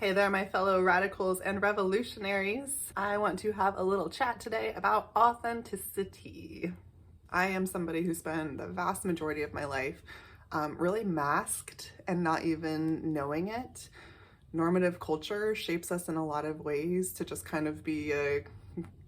Hey there, my fellow radicals and revolutionaries. I want to have a little chat today about authenticity. I am somebody who spent the vast majority of my life really masked and not even knowing it. Normative culture shapes us in a lot of ways to just kind of be a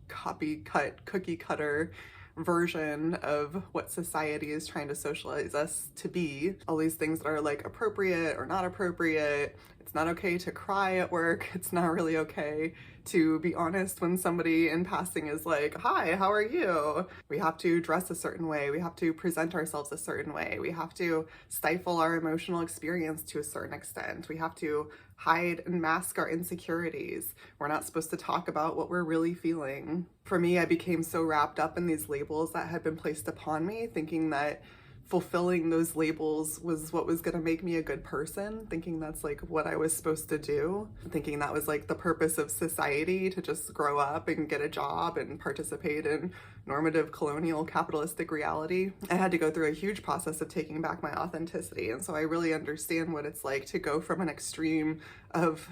cookie cutter version of what society is trying to socialize us to be. All these things that are like appropriate or not appropriate. It's not okay to cry at work. It's not really okay to be honest when somebody in passing is like, hi, how are you? We have to dress a certain way. We have to present ourselves a certain way. We have to stifle our emotional experience to a certain extent. We have to hide and mask our insecurities. We're not supposed to talk about what we're really feeling. For me, I became so wrapped up in these labels that had been placed upon me, thinking that fulfilling those labels was what was going to make me a good person, thinking that's like what I was supposed to do, thinking that was like the purpose of society, to just grow up and get a job and participate in normative colonial capitalistic reality. I had to go through a huge process of taking back my authenticity, and so I really understand what it's like to go from an extreme of,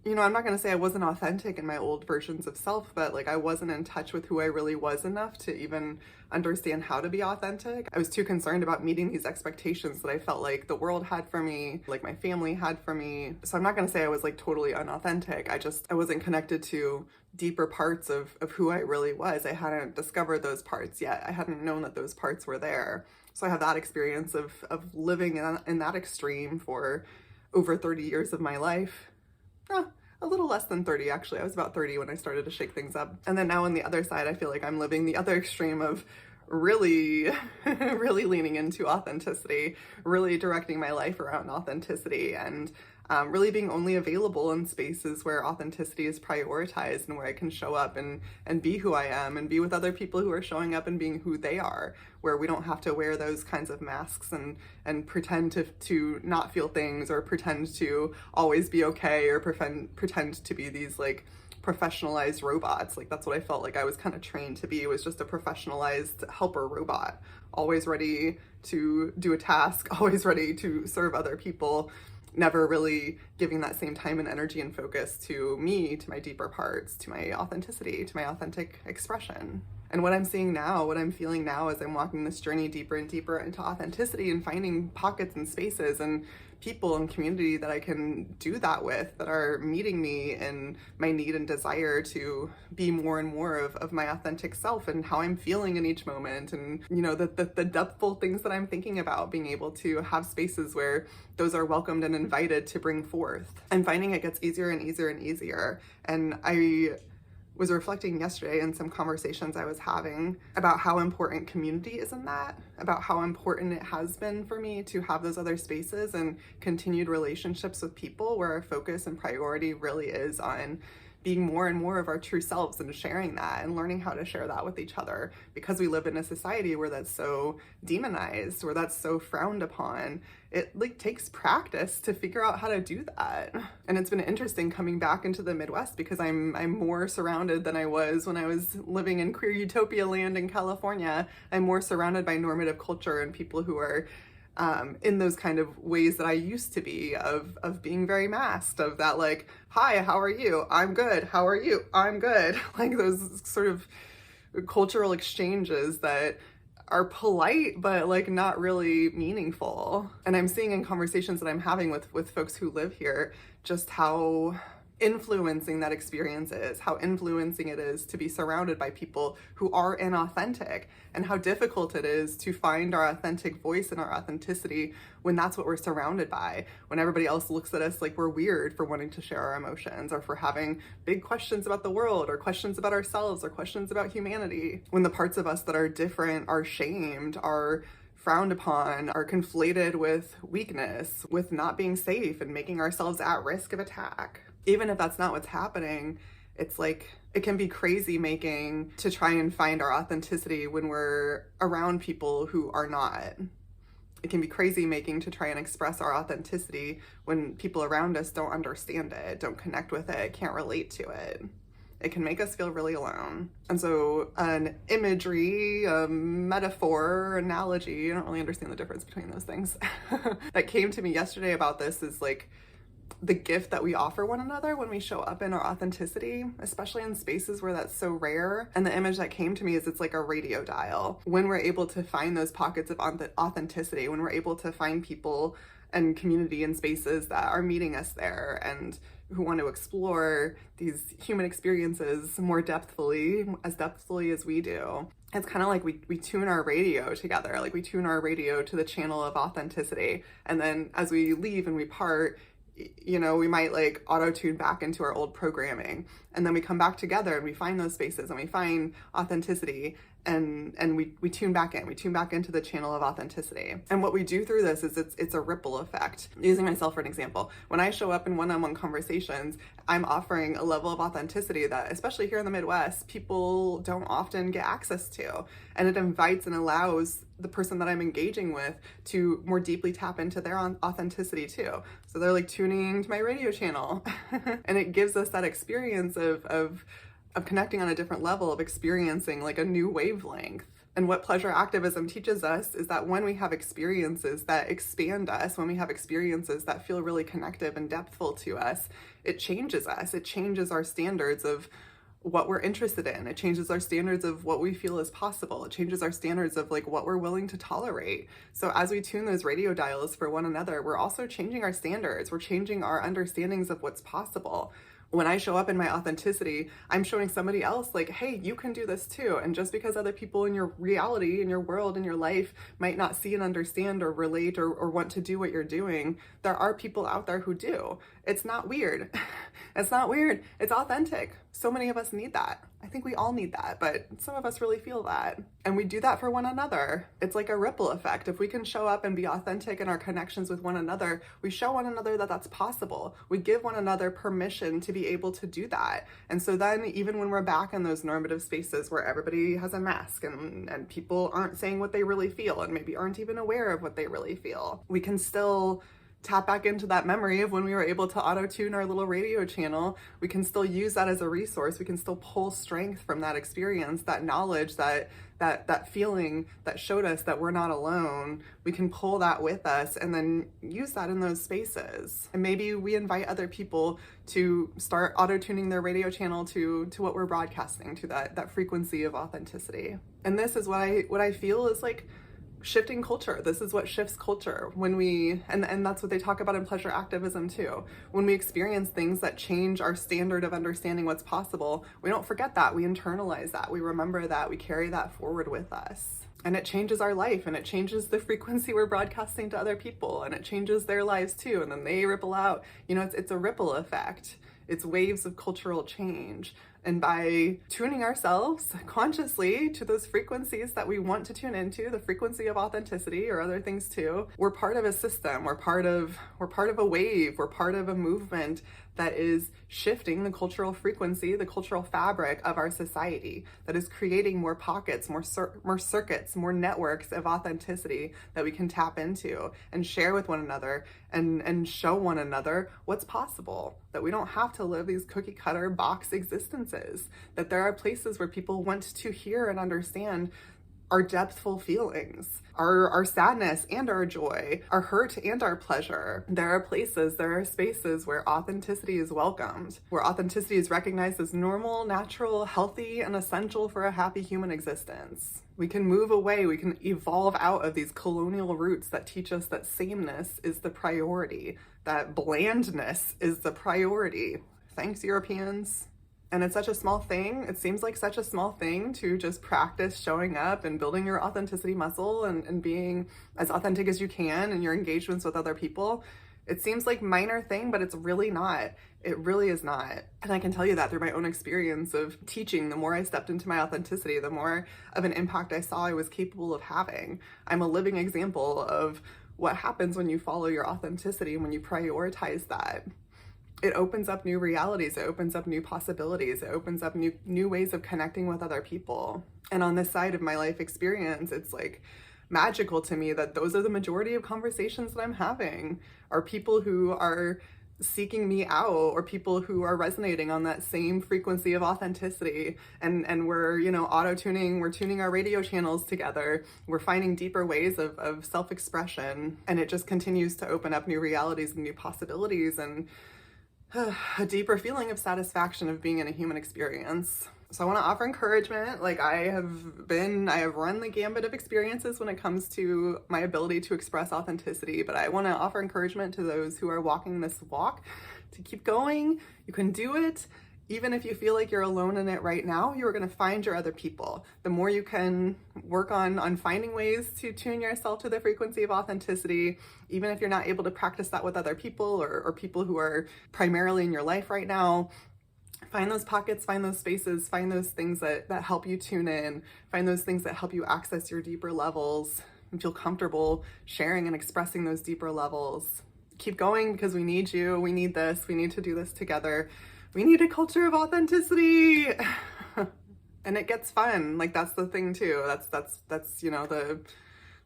I'm not going to say I wasn't authentic in my old versions of self, but like I wasn't in touch with who I really was enough to even understand how to be authentic. I was too concerned about meeting these expectations that I felt like the world had for me, like my family had for me. So I'm not going to say I was like totally unauthentic. I wasn't connected to deeper parts of who I really was. I hadn't discovered those parts yet. I hadn't known that those parts were there. So I have that experience of living in that extreme for over 30 years of my life. A little less than 30, actually. I was about 30 when I started to shake things up. And then now on the other side, I feel like I'm living the other extreme of really, really leaning into authenticity, really directing my life around authenticity, and really being only available in spaces where authenticity is prioritized and where I can show up and be who I am and be with other people who are showing up and being who they are, where we don't have to wear those kinds of masks and pretend to not feel things, or pretend to always be okay, or pretend to be these like professionalized robots. Like that's what I felt like I was kind of trained to be. It was just a professionalized helper robot, always ready to do a task, always ready to serve other people, never really giving that same time and energy and focus to me, to my deeper parts, to my authenticity, to my authentic expression. And what I'm seeing now, what I'm feeling now as I'm walking this journey deeper and deeper into authenticity and finding pockets and spaces and people and community that I can do that with, that are meeting me in my need and desire to be more and more of my authentic self and how I'm feeling in each moment. And, the depthful things that I'm thinking about, being able to have spaces where those are welcomed and invited to bring forth. I'm finding it gets easier and easier and easier. And I was reflecting yesterday in some conversations I was having about how important community is in that, about how important it has been for me to have those other spaces and continued relationships with people where our focus and priority really is on being more and more of our true selves and sharing that and learning how to share that with each other, because we live in a society where that's so demonized, where that's so frowned upon. It like takes practice to figure out how to do that. And it's been interesting coming back into the Midwest, because I'm more surrounded than I was when I was living in queer utopia land in California. I'm more surrounded by normative culture and people who are in those kind of ways that I used to be, of being very masked, of that like, hi, how are you? I'm good. How are you? I'm good. Like those sort of cultural exchanges that are polite, but like not really meaningful. And I'm seeing in conversations that I'm having with folks who live here, just how influencing that experience is, how influencing it is to be surrounded by people who are inauthentic, and how difficult it is to find our authentic voice and our authenticity when that's what we're surrounded by, when everybody else looks at us like we're weird for wanting to share our emotions, or for having big questions about the world, or questions about ourselves, or questions about humanity, when the parts of us that are different are shamed, are frowned upon, are conflated with weakness, with not being safe and making ourselves at risk of attack. Even if that's not what's happening, it's like, it can be crazy making to try and find our authenticity when we're around people who are not. It can be crazy making to try and express our authenticity when people around us don't understand it, don't connect with it, can't relate to it. It can make us feel really alone. And so an imagery, a metaphor, analogy, I don't really understand the difference between those things, that came to me yesterday about this is like, the gift that we offer one another when we show up in our authenticity, especially in spaces where that's so rare. And the image that came to me is it's like a radio dial. When we're able to find those pockets of authenticity, when we're able to find people and community and spaces that are meeting us there and who want to explore these human experiences more depthfully as we do. It's kind of like we tune our radio together, like we tune our radio to the channel of authenticity. And then as we leave and we part, you know, we might like auto-tune back into our old programming, and then we come back together and we find those spaces and we find authenticity, and we tune back into the channel of authenticity. And what we do through this is it's a ripple effect. Using myself for an example, when I show up in one-on-one conversations, I'm offering a level of authenticity that, especially here in the Midwest, people don't often get access to. And it invites and allows the person that I'm engaging with to more deeply tap into their authenticity too. So they're like tuning to my radio channel. And it gives us that experience of connecting on a different level, of experiencing like a new wavelength. And what pleasure activism teaches us is that when we have experiences that expand us, when we have experiences that feel really connective and depthful to us, it changes us. It changes our standards of what we're interested in. It changes our standards of what we feel is possible. It changes our standards of like what we're willing to tolerate. So as we tune those radio dials for one another, we're also changing our standards. We're changing our understandings of what's possible. When I show up in my authenticity, I'm showing somebody else like, hey, you can do this too. And just because other people in your reality, in your world, in your life might not see and understand or relate or want to do what you're doing, there are people out there who do. It's not weird. It's not weird. It's authentic. So many of us need that. I think we all need that, but some of us really feel that. And we do that for one another. It's like a ripple effect. If we can show up and be authentic in our connections with one another, we show one another that that's possible. We give one another permission to be able to do that. And so then even when we're back in those normative spaces where everybody has a mask and people aren't saying what they really feel and maybe aren't even aware of what they really feel, we can still tap back into that memory of when we were able to auto-tune our little radio channel. We can still use that as a resource. We can still pull strength from that experience, that knowledge, that feeling that showed us that we're not alone. We can pull that with us and then use that in those spaces. And maybe we invite other people to start auto-tuning their radio channel to what we're broadcasting, to that frequency of authenticity. And this is what I feel is like shifting culture. This is what shifts culture when we, and that's what they talk about in pleasure activism too. When we experience things that change our standard of understanding what's possible, we don't forget that, we internalize that, we remember that, we carry that forward with us. And it changes our life, and it changes the frequency we're broadcasting to other people, and it changes their lives too, and then they ripple out. You know, it's a ripple effect. It's waves of cultural change. And by tuning ourselves consciously to those frequencies that we want to tune into, the frequency of authenticity or other things too, we're part of a system, we're part of a wave, we're part of a movement that is shifting the cultural frequency, the cultural fabric of our society, that is creating more pockets, more circuits, more networks of authenticity that we can tap into and share with one another and show one another what's possible, that we don't have to live these cookie cutter box existences, that there are places where people want to hear and understand our depthful feelings, our sadness and our joy, our hurt and our pleasure. There are spaces where authenticity is welcomed, where authenticity is recognized as normal, natural, healthy, and essential for a happy human existence. We can move away, we can evolve out of these colonial roots that teach us that sameness is the priority, that blandness is the priority. Thanks, Europeans. And it's such a small thing. It seems like such a small thing to just practice showing up and building your authenticity muscle and being as authentic as you can in your engagements with other people. It seems like a minor thing, but it's really not. It really is not. And I can tell you that through my own experience of teaching. The more I stepped into my authenticity, the more of an impact I saw I was capable of having. I'm a living example of what happens when you follow your authenticity, when you prioritize that. It opens up new realities, it opens up new possibilities, it opens up new ways of connecting with other people. And on this side of my life experience, it's like magical to me that those are the majority of conversations that I'm having, are people who are seeking me out, or people who are resonating on that same frequency of authenticity. And we're, you know, auto-tuning, we're tuning our radio channels together. We're finding deeper ways of self-expression, and it just continues to open up new realities and new possibilities, and a deeper feeling of satisfaction of being in a human experience. So I want to offer encouragement. Like, I have run the gambit of experiences when it comes to my ability to express authenticity, but I want to offer encouragement to those who are walking this walk to keep going. You can do it. Even if you feel like you're alone in it right now, you're going to find your other people. The more you can work on finding ways to tune yourself to the frequency of authenticity, even if you're not able to practice that with other people or people who are primarily in your life right now, find those pockets, find those spaces, find those things that help you tune in, find those things that help you access your deeper levels and feel comfortable sharing and expressing those deeper levels. Keep going, because we need you. We need this. We need to do this together. We need a culture of authenticity. And it gets fun. Like, that's the thing too. That's you know,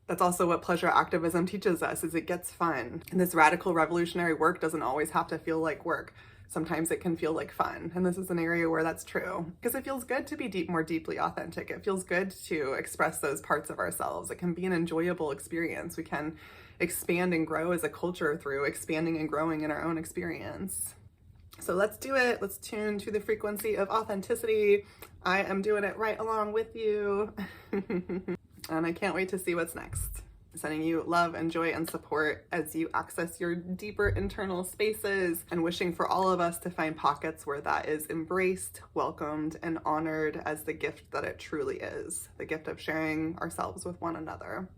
that's also what pleasure activism teaches us, is it gets fun. And this radical revolutionary work doesn't always have to feel like work. Sometimes it can feel like fun. And this is an area where that's true, because it feels good to be more deeply authentic. It feels good to express those parts of ourselves. It can be an enjoyable experience. We can expand and grow as a culture through expanding and growing in our own experience. So let's do it. Let's tune to the frequency of authenticity. I am doing it right along with you. And I can't wait to see what's next. Sending you love and joy and support as you access your deeper internal spaces, and wishing for all of us to find pockets where that is embraced, welcomed, and honored as the gift that it truly is, the gift of sharing ourselves with one another.